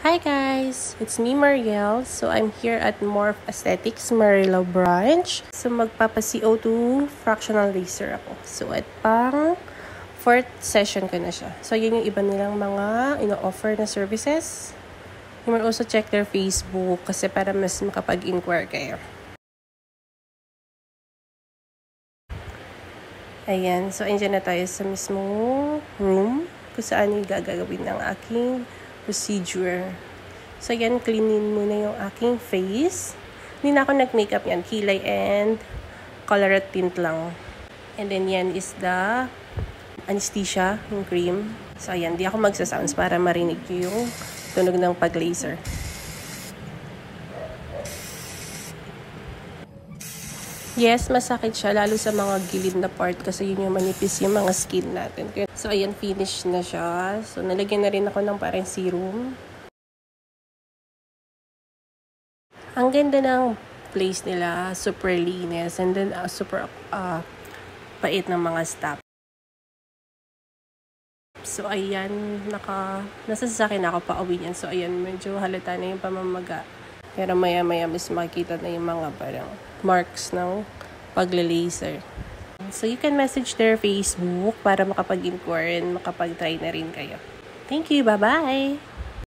Hi guys! It's me Mariel. So I'm here at Morph Aesthetics Marilao branch. So magpapa-CO2 fractional laser ako. So at pang 4th session ko na siya. So yun yung iba nilang mga ino-offer na services. You can also check their Facebook kasi para mas makapag-inquire kayo. Ayan, so andyan na tayo sa mismong room kung saan yung gagawin ng aking procedure. So yan, cleanin muna yung aking face. Hindi na ako nag-makeup yan, kilay and colorette tint lang. And then yan is the anesthesia, yung cream. So ayan, di ako magsasounds para marinig yung tunog ng pag-laser. Yes, masakit siya, lalo sa mga gilid na part kasi yun yung manipis yung mga skin natin. So, ayan, finish na siya. So, nalagyan na rin ako ng parang serum. Ang ganda ng place nila, super linis, and then super pait ng mga staff. So, ayan, nasa sasakyan ako pa uwi niyan. So, ayan, medyo halata na yung pamamaga. Pero maya-maya mas makikita na yung mga parang marks ng pagla-laser. So, you can message their Facebook para makapag-inquire and makapag-try na rin kayo. Thank you! Bye-bye!